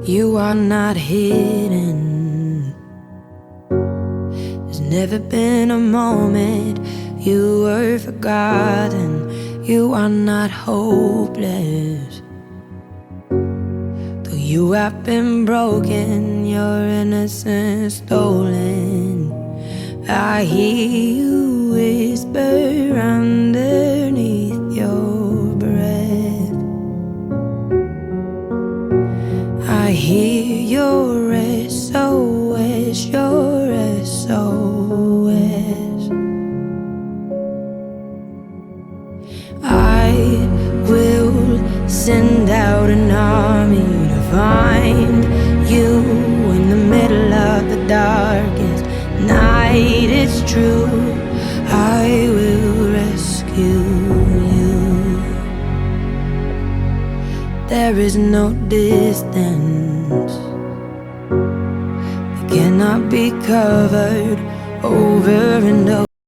You are not hidden. There's never been a moment you were forgotten. You are not hopeless. Though you have been broken, your innocence stolen, I hear you whisper underneath your breath. I hear your SOS, your SOS. I will send out an army to find you in the middle of the darkest night. It's true, I will rescue you. There is no distance that cannot be covered over and over.